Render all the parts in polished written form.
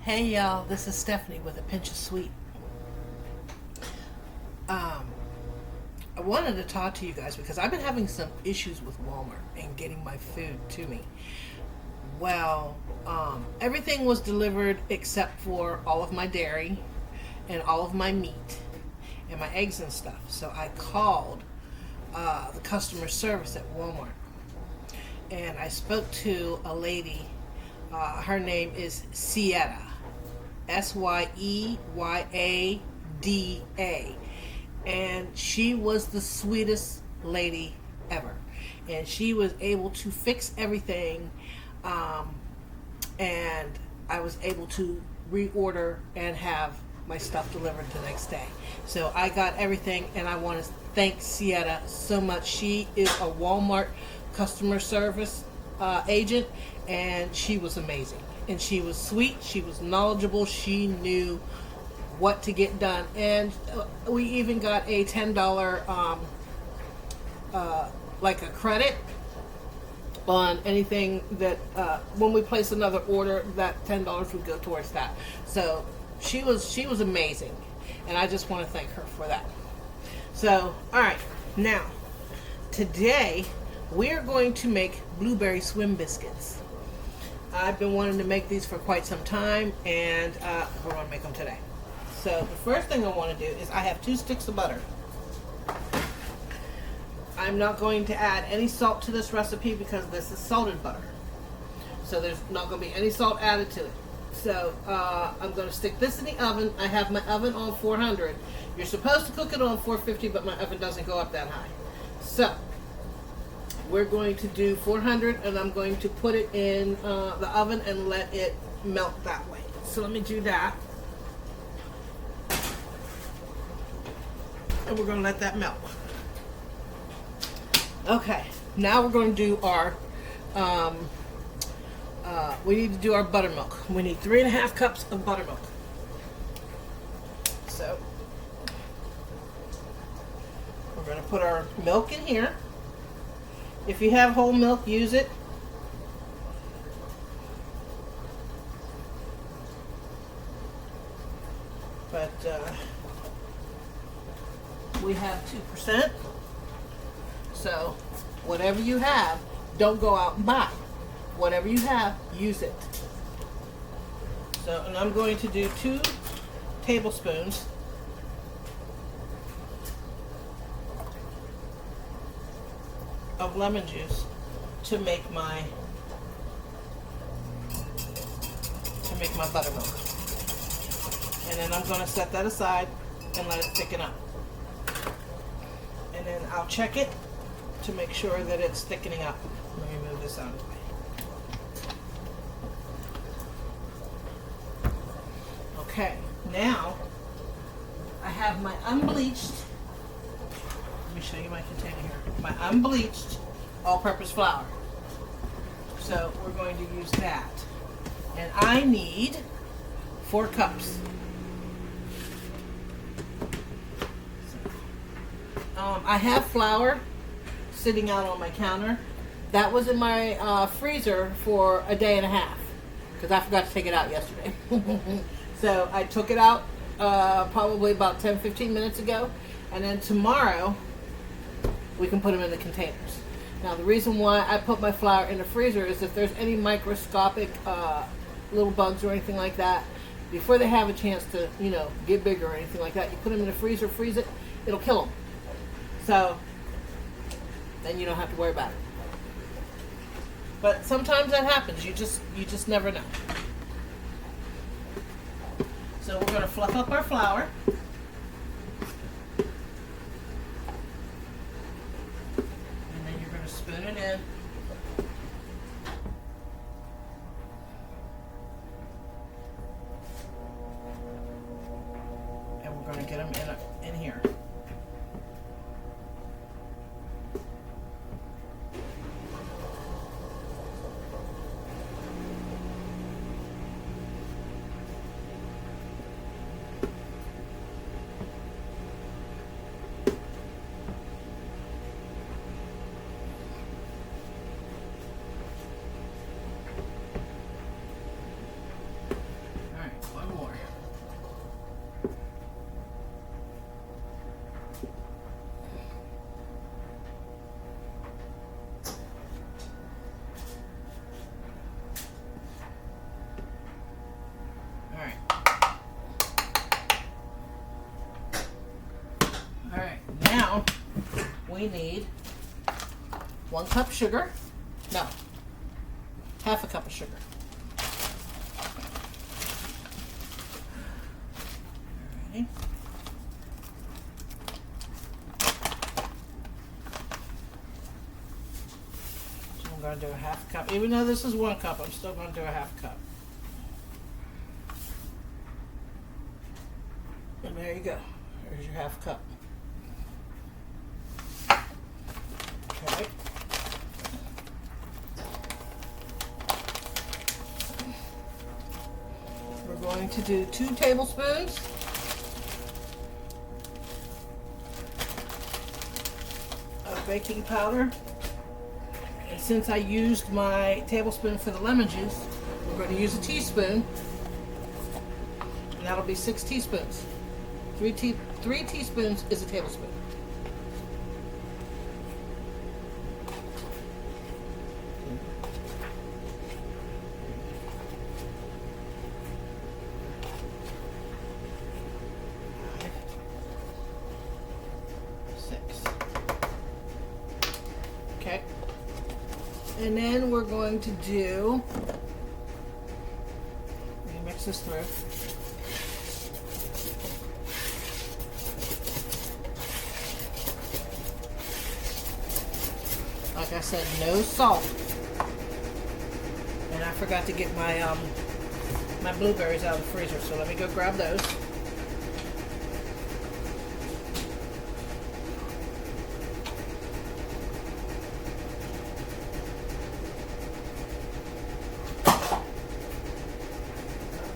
Hey y'all, this is Stephanie with a pinch of sweet. I wanted to talk to you guys because I've been having some issues with Walmart and getting my food to me. Well, everything was delivered except for all of my dairy and all of my meat and my eggs and stuff. So I called the customer service at Walmart and I spoke to a lady. Her name is Syeda. Syeyada. And she was the sweetest lady ever. And she was able to fix everything. And I was able to reorder and have my stuff delivered the next day. So I got everything, and I want to thank Syeda so much. She is a Walmart customer service agent, and she was amazing. And she was sweet, she was knowledgeable, she knew what to get done. And we even got a $10 like a credit on anything that when we place another order, that $10 would go towards that. So she was amazing, and I just want to thank her for that. So all right, now today we are going to make Blueberry Swim Biscuits. I've been wanting to make these for quite some time, and we're going to make them today. So the first thing I want to do is I have 2 sticks of butter. I'm not going to add any salt to this recipe because this is salted butter. So there's not going to be any salt added to it. So I'm going to stick this in the oven. I have my oven on 400. You're supposed to cook it on 450, but my oven doesn't go up that high. So we're going to do 400, and I'm going to put it in the oven and let it melt that way. So let me do that. And we're going to let that melt. Okay, now we're going to do our, we need to do our buttermilk. We need 3.5 cups of buttermilk. So we're going to put our milk in here. If you have whole milk, use it. But we have 2%. So whatever you have, don't go out and buy. Whatever you have, use it. So, and I'm going to do 2 tablespoons of lemon juice to make my buttermilk. And then I'm going to set that aside and let it thicken up. And then I'll check it to make sure that it's thickening up. Let me move this out of the way. Okay, now I have my unbleached, let me show you my container here, my unbleached all-purpose flour. So we're going to use that. And I need 4 cups. I have flour sitting out on my counter. That was in my freezer for a day and a half because I forgot to take it out yesterday. So I took it out probably about 10-15 minutes ago, and then tomorrow we can put them in the containers. Now the reason why I put my flour in the freezer is if there's any microscopic little bugs or anything like that, before they have a chance to, you know, get bigger or anything like that, you put them in the freezer, freeze it, it'll kill them. So then you don't have to worry about it. But sometimes that happens. You just never know. So we're going to fluff up our flour. And then you're going to spoon it in. And we're going to get them in here. we need 1 cup sugar. No, half a cup of sugar. Alrighty. So I'm going to do a half cup. Even though this is 1 cup, I'm still going to do a half cup. And there you go. There's your half cup. Okay. We're going to do 2 tablespoons of baking powder. And since I used my tablespoon for the lemon juice, we're going to use a teaspoon. And that'll be 6 teaspoons. 3 teaspoons is a tablespoon. Okay. And then we're going to do, let me mix this through. Like I said, no salt. And I forgot to get my my blueberries out of the freezer, so let me go grab those.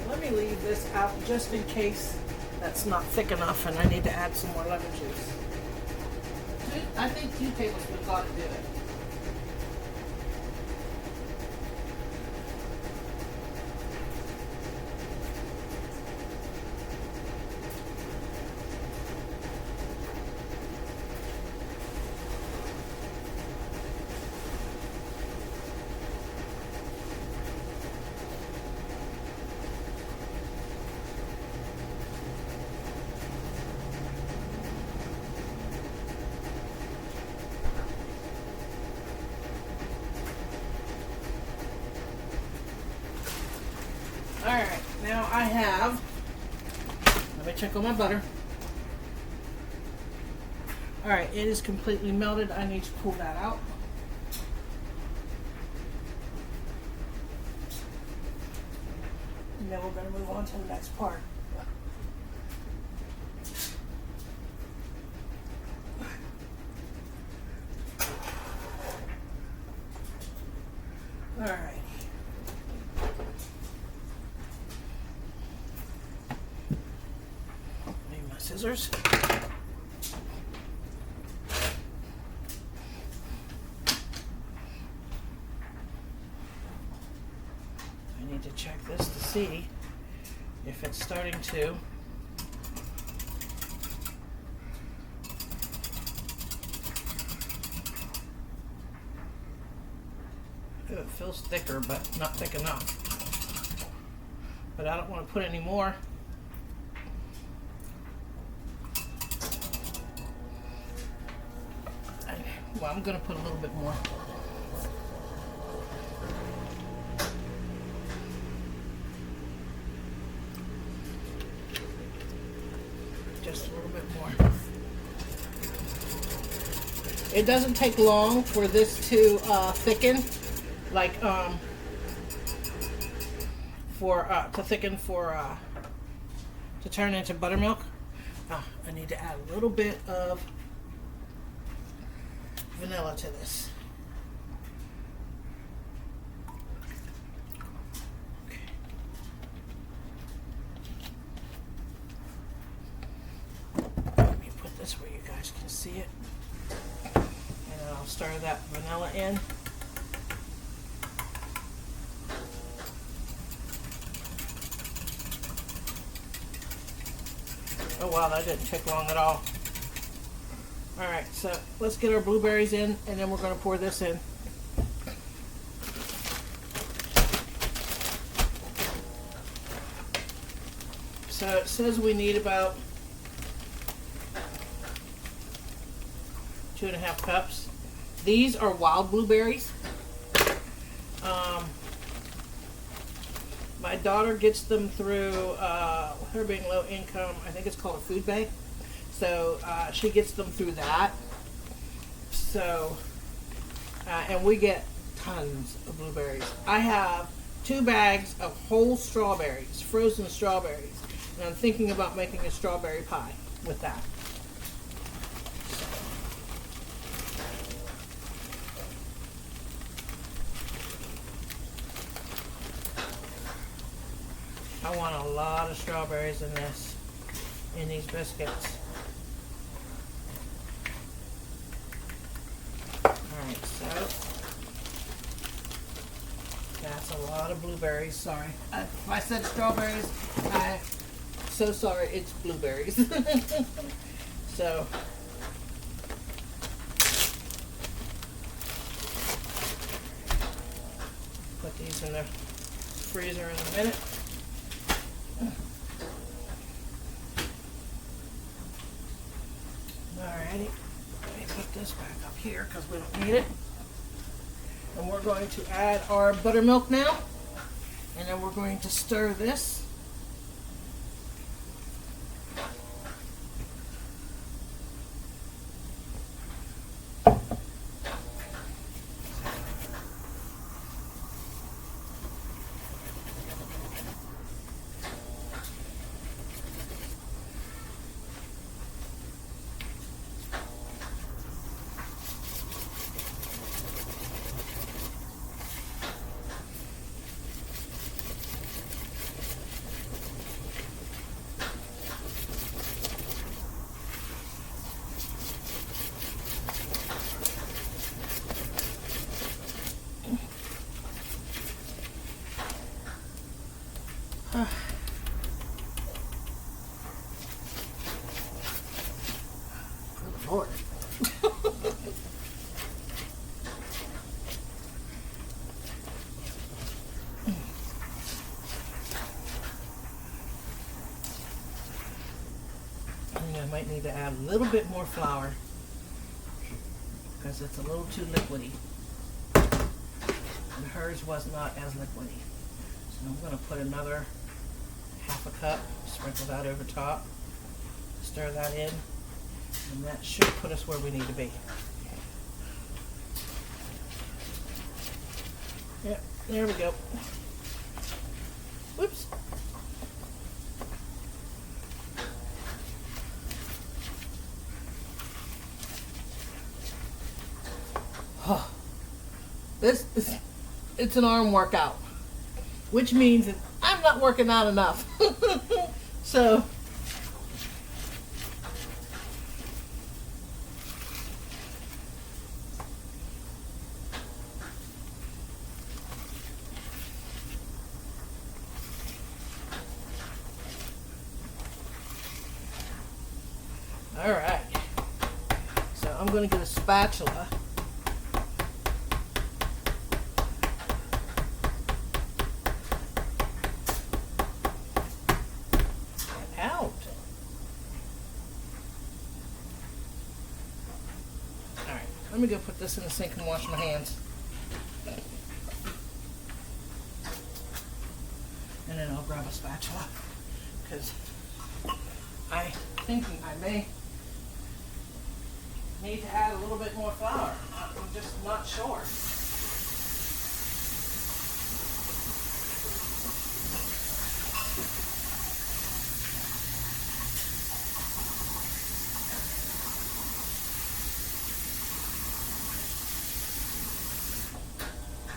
Let me leave this out just in case that's not thick enough and I need to add some more lemon juice. I think 2 tablespoons ought to do it. Alright, now I have, let me check on my butter. Alright, it is completely melted. I need to pull that out. And then we're going to move on to the next part. Alright. Scissors. I need to check this to see if it's starting to. It feels thicker, but not thick enough. But I don't want to put any more. Well, I'm going to put a little bit more. Just a little bit more. It doesn't take long for this to thicken, like to turn into buttermilk. I need to add a little bit of vanilla to this. Okay. Let me put this where you guys can see it. And then I'll stir that vanilla in. Oh wow, that didn't take long at all. Alright, so let's get our blueberries in, and then we're going to pour this in. So it says we need about 2.5 cups. These are wild blueberries. My daughter gets them through her being low income. I think it's called a food bank. So she gets them through that. So, and we get tons of blueberries. I have 2 bags of whole strawberries, frozen strawberries. And I'm thinking about making a strawberry pie with that. I want a lot of strawberries in these biscuits. Alright, so that's a lot of blueberries. Sorry. If I said strawberries, I'm so sorry, it's blueberries. So, put these in the freezer in a minute. Alrighty, let me put this back up here because we don't need it. And we're going to add our buttermilk now. And then we're going to stir this. Good Lord. I think I might need to add a little bit more flour because it's a little too liquidy. And hers was not as liquidy. So I'm going to put another 1/2 cup, sprinkle that over top, stir that in, and that should put us where we need to be. Yep, there we go. Whoops. Oh, it's an arm workout, which means that I'm not working out enough. So, all right. So I'm going to get a spatula. Let me go put this in the sink and wash my hands. And then I'll grab a spatula because I'm thinking I may need to add a little bit more flour. I'm just not sure.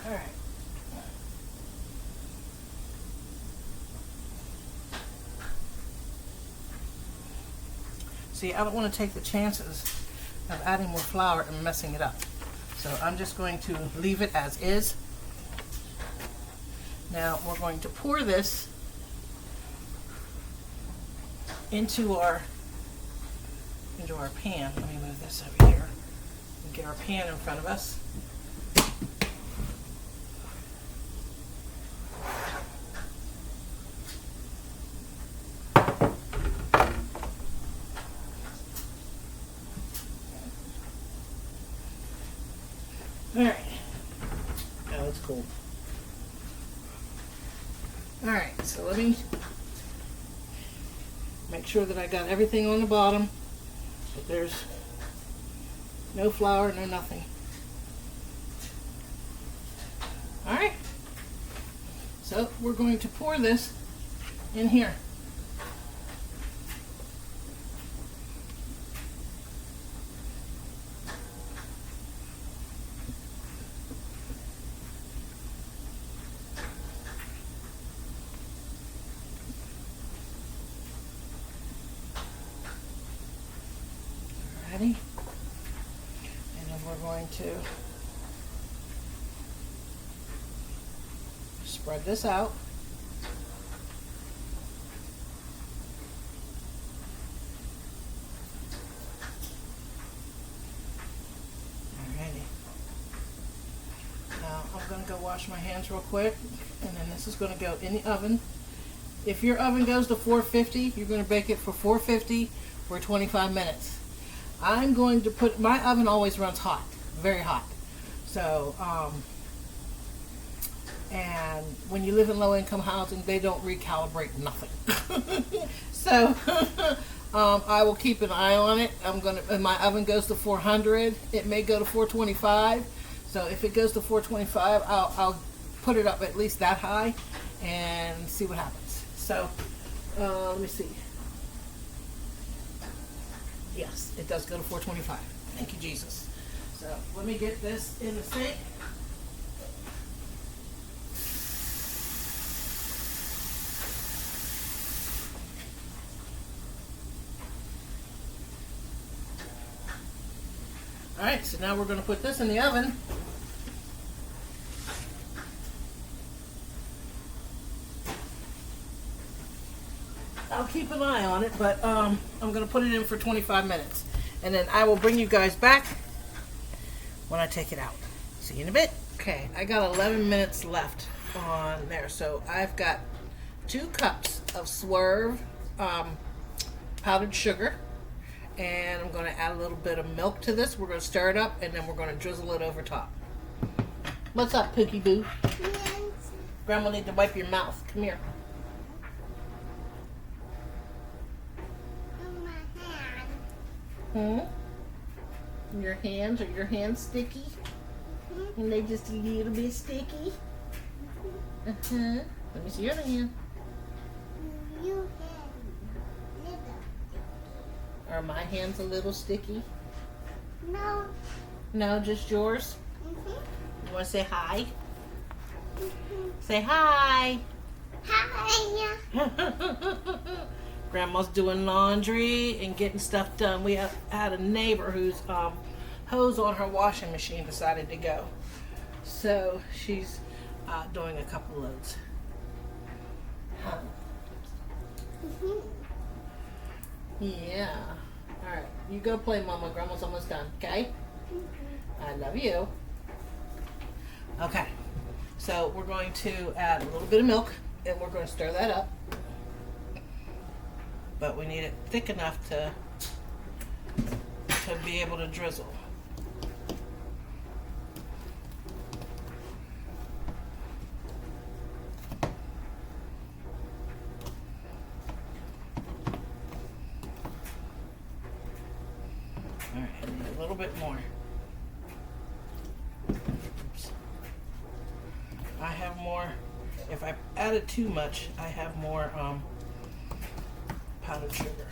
All right. See, I don't want to take the chances of adding more flour and messing it up. So I'm just going to leave it as is. Now we're going to pour this into our pan. Let me move this over here and get our pan in front of us. let me make sure that I got everything on the bottom, that there's no flour, no nothing. Alright, so we're going to pour this in here. Alrighty, and then we're going to spread this out. Alrighty. Now I'm going to go wash my hands real quick, and then this is going to go in the oven. If your oven goes to 450, you're going to bake it for 450 for 25 minutes. I'm going to put, my oven always runs hot, very hot. So, and when you live in low-income housing, they don't recalibrate nothing. So, I will keep an eye on it. If my oven goes to 400, it may go to 425. So if it goes to 425, I'll put it up at least that high and see what happens. So, let me see. Yes, it does go to 425. Thank you, Jesus. So let me get this in the sink. Alright, so now we're going to put this in the oven. I'll keep an eye on it, but I'm going to put it in for 25 minutes. And then I will bring you guys back when I take it out. See you in a bit. Okay, I got 11 minutes left on there. So I've got 2 cups of Swerve powdered sugar. And I'm going to add a little bit of milk to this. We're going to stir it up, and then we're going to drizzle it over top. What's up, Pookie Boo? Yes. Grandma need to wipe your mouth. Come here. Your hands, are your hands sticky? And they just a little bit sticky? Let me see your hand. Are my hands a little sticky? No. No, just yours? You want to say hi? Say hi. Hi. Grandma's doing laundry and getting stuff done. We had a neighbor whose hose on her washing machine decided to go. So she's doing a couple loads. Yeah. Alright, you go play, Mama. Grandma's almost done, okay? I love you. Okay, so we're going to add a little bit of milk, and we're going to stir that up. But we need it thick enough to be able to drizzle. All right, I need a little bit more. Oops. I have more. If I added too much, I have more powdered sugar.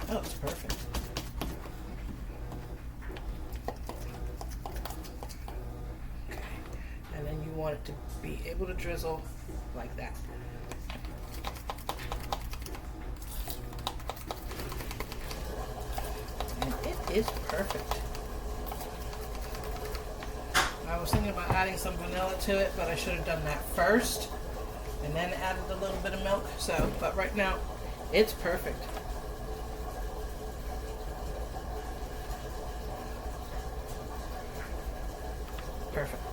Oh, it's perfect. Okay, and then you want it to be able to drizzle like that. And it is perfect. I was thinking about adding some vanilla to it, but I should have done that first and then added a little bit of milk. So, but right now, it's perfect. Perfect.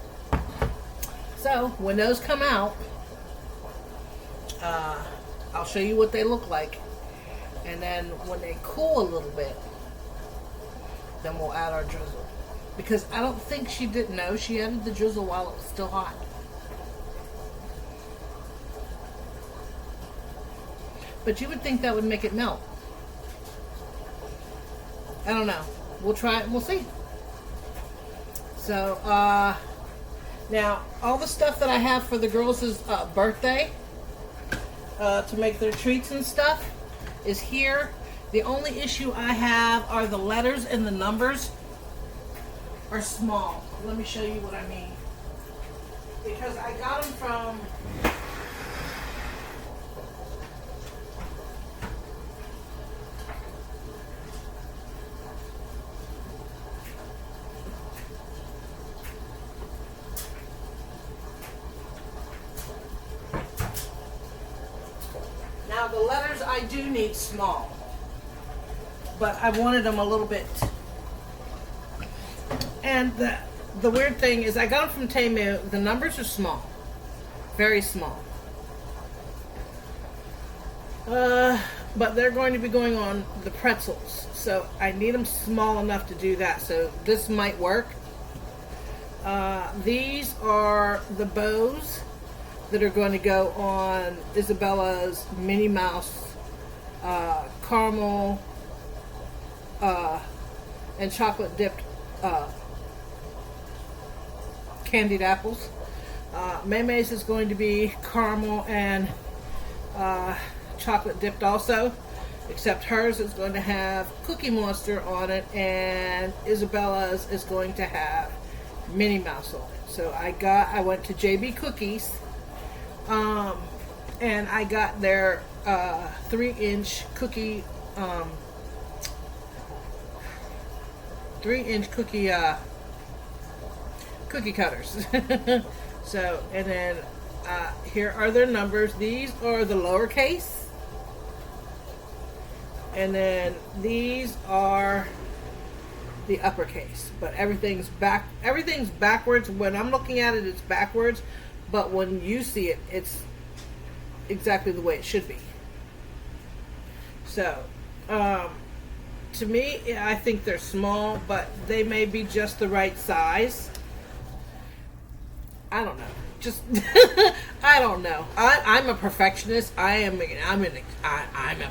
So, when those come out, I'll show you what they look like. And then when they cool a little bit, then we'll add our drizzle. because I don't think she didn't know she added the drizzle while it was still hot. But you would think that would make it melt. I don't know. We'll try it and we'll see. So, now, all the stuff that I have for the girls' birthday, to make their treats and stuff, is here. The only issue I have are the letters and the numbers are small. Let me show you what I mean. Because I got them from... Now the letters I do need small, but I wanted them a little bit. And the weird thing is I got them from Temu. The numbers are small, very small. But they're going to be going on the pretzels, so I need them small enough to do that. So this might work. These are the bows that are going to go on Isabella's Minnie Mouse caramel and chocolate dipped candied apples. Maymay's is going to be caramel and chocolate dipped also, except hers is going to have Cookie Monster on it, and Isabella's is going to have Minnie Mouse on it. So I went to JB Cookies, and I got their 3-inch cookie 3-inch cookie cutters. So, and then here are their numbers. These are the lowercase, and then these are the uppercase. But everything's backwards. When I'm looking at it, it's backwards, but when you see it, it's exactly the way it should be. So, to me, I think they're small, but they may be just the right size. I don't know. Just I don't know. I'm a perfectionist. I'm a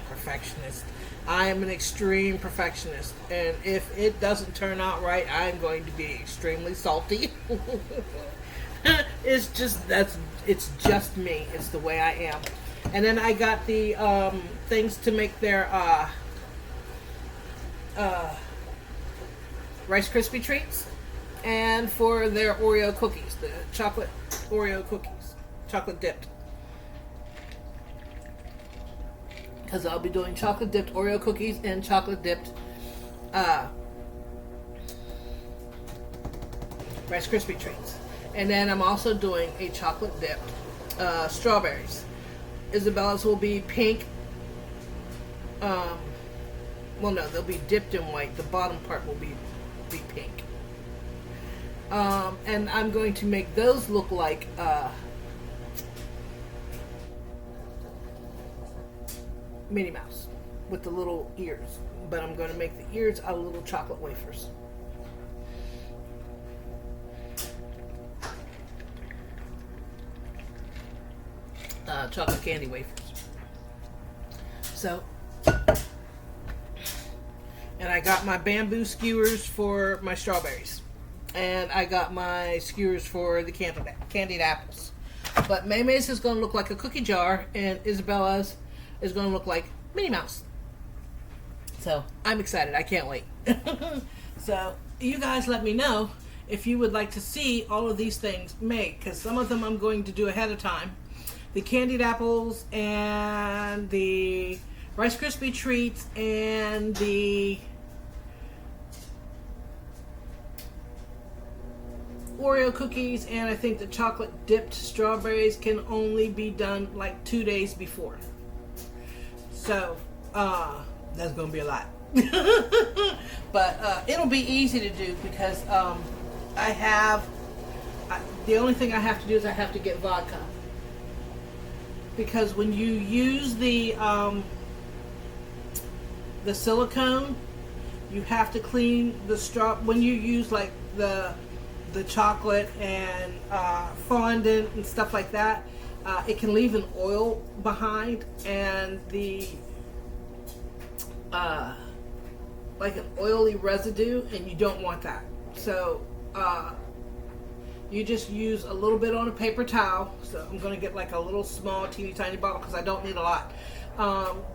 perfectionist. I am an extreme perfectionist, and if it doesn't turn out right, I'm going to be extremely salty. It's just me. It's the way I am. And then I got the things to make their Rice Krispie treats, and for their Oreo cookies, the chocolate Oreo cookies, chocolate dipped. Because I'll be doing chocolate dipped Oreo cookies and chocolate dipped Rice Krispie treats. And then I'm also doing a chocolate dipped strawberries. Isabella's will be pink. Well, no, they'll be dipped in white. The bottom part will be pink. And I'm going to make those look like Minnie Mouse with the little ears. But I'm going to make the ears out of little chocolate wafers. Chocolate candy wafers. So, and I got my bamboo skewers for my strawberries, and I got my skewers for the candied apples. But Maymay's is going to look like a cookie jar, and Isabella's is going to look like Minnie Mouse. So I'm excited. I can't wait. So you guys let me know if you would like to see all of these things made, because some of them I'm going to do ahead of time. The candied apples and the Rice Krispie treats and the Oreo cookies, and I think the chocolate dipped strawberries can only be done like 2 days before. So that's gonna be a lot. But it'll be easy to do because the only thing I have to do is I have to get vodka. Because when you use the silicone, you have to clean the straw. When you use like the chocolate and fondant and stuff like that, it can leave an oil behind, and the like an oily residue, and you don't want that. So you just use a little bit on a paper towel. So I'm going to get like a little small teeny tiny bottle because I don't need a lot,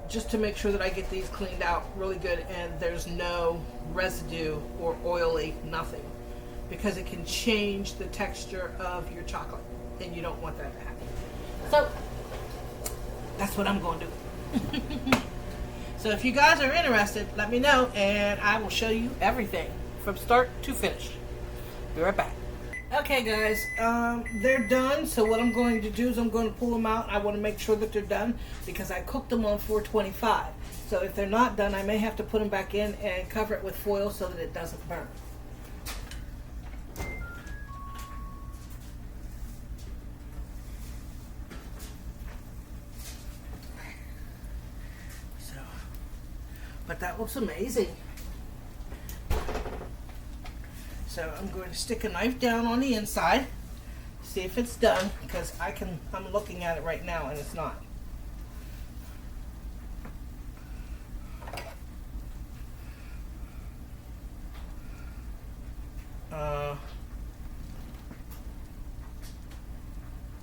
just to make sure that I get these cleaned out really good and there's no residue or oily nothing, because it can change the texture of your chocolate and you don't want that to happen. So that's what I'm going to do. So if you guys are interested, let me know and I will show you everything from start to finish. Be right back. Okay guys, they're done. So what I'm going to do is I'm going to pull them out. I want to make sure that they're done because I cooked them on 425. So if they're not done, I may have to put them back in and cover it with foil so that it doesn't burn. But that looks amazing. So I'm going to stick a knife down on the inside, see if it's done, because I'm looking at it right now and it's not.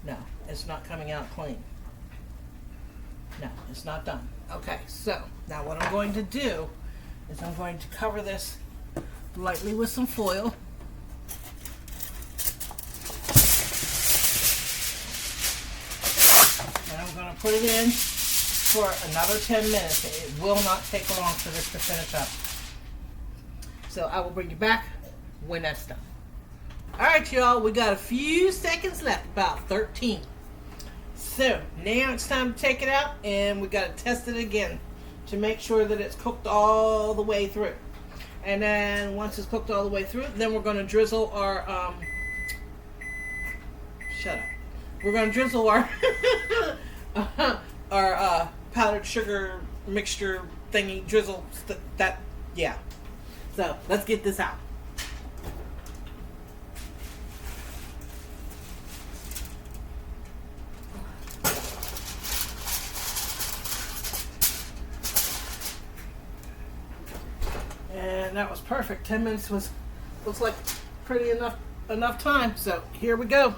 No, it's not coming out clean. No, it's not done. Okay, so now what I'm going to do is I'm going to cover this lightly with some foil. And I'm going to put it in for another 10 minutes. It will not take long for this to finish up. So I will bring you back when that's done. Alright y'all, we got a few seconds left, about 13. So now it's time to take it out, and we got to test it again to make sure that it's cooked all the way through. And then once it's cooked all the way through, then we're going to drizzle our we're going to drizzle our our powdered sugar mixture thingy drizzle yeah. So let's get this out. And that was perfect. 10 minutes looks like pretty enough time. So here we go.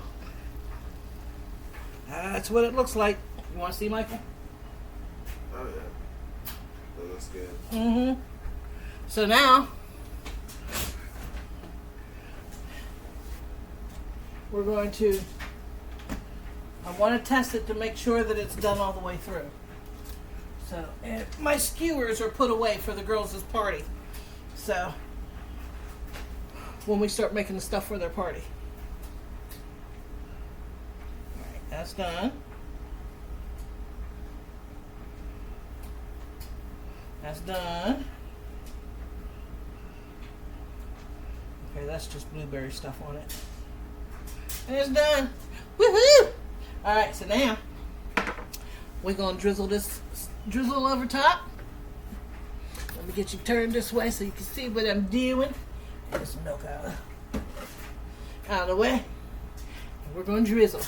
That's what it looks like. You want to see, Michael? Oh yeah, that looks good. Mm-hmm. So now we're going to. I want to test it to make sure that it's done all the way through. So and my skewers are put away for the girls' party. So when we start making the stuff for their party. Alright, that's done. That's done. Okay, that's just blueberry stuff on it. And it's done. Woohoo! Alright, so now we're gonna drizzle over top. Let me get you turned this way so you can see what I'm doing. Get some milk out of the way. And we're going to drizzle.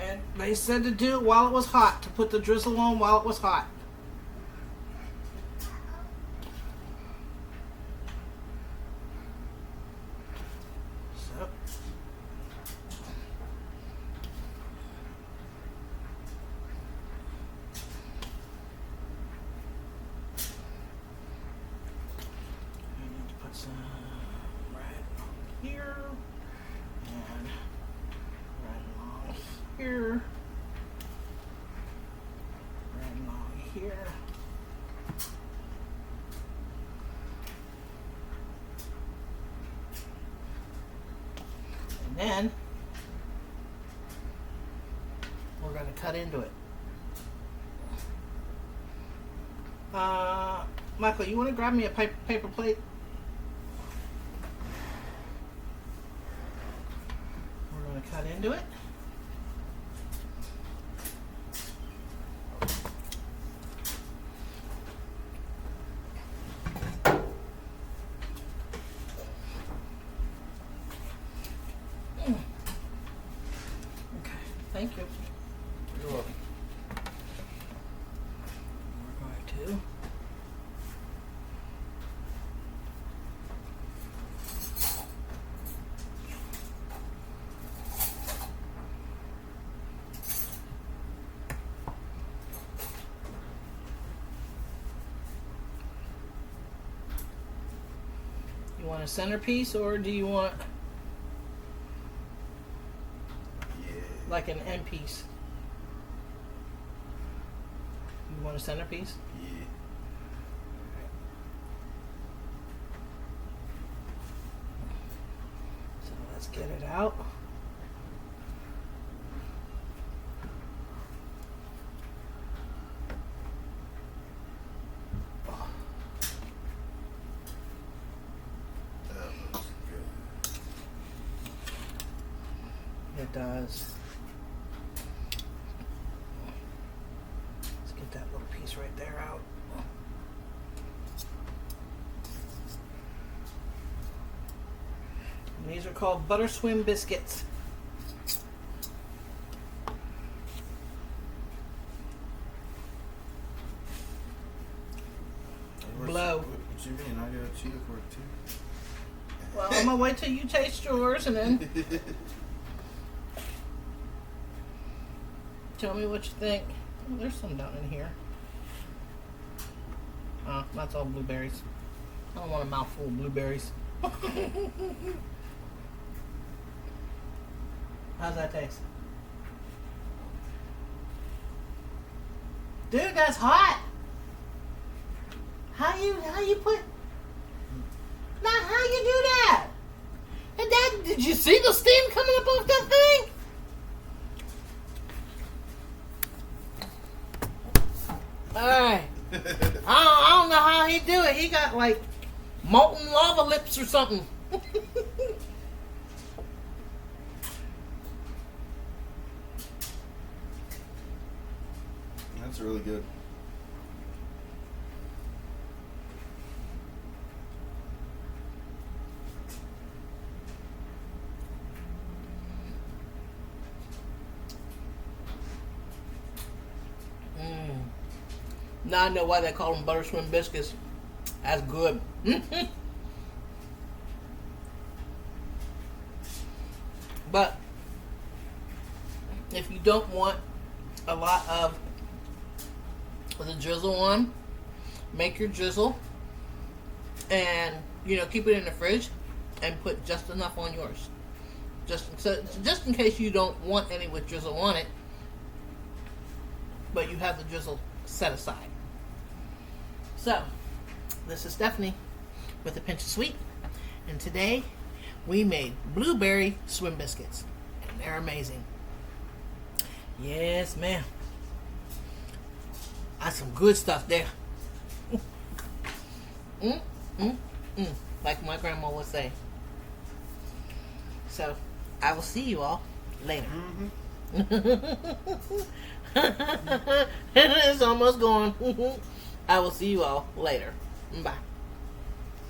And they said to do it while it was hot, to put the drizzle on while it was hot. So. I need to put some right on here. And here, right along here, and then we're going to cut into it. Michael, you want to grab me a paper plate? We're going to cut into it. Okay, thank you. You're welcome. We're going to You want a centerpiece or do you want Yeah. like an end piece? You want a centerpiece? Yeah. So let's get it out. That looks good. It does. Let's get that little piece right there out. And these are called Butter Swim Biscuits. Blow. What you mean? I got cheetah for it too. Well, I'm gonna wait till you taste yours and then tell me what you think. Oh, there's some down in here. Oh, that's all blueberries. I don't want a mouthful of blueberries. How's that taste? Dude, that's hot. How you put? Now how you do that? And that, did you see the steam coming up off that thing? All right. I don't know how he do it. He got like molten lava lips or something. That's really good. Now I know why they call them Butter Swim Biscuits. That's good. But if you don't want a lot of the drizzle on, make your drizzle and keep it in the fridge and put just enough on yours. Just in case you don't want any with drizzle on it, but you have the drizzle set aside. So, this is Stephanie with a pinch of sweet, and today we made blueberry swim biscuits, and they're amazing. Yes, ma'am. That's some good stuff there. Like my grandma would say. So, I will see you all later. It's almost gone. I will see you all later. Bye.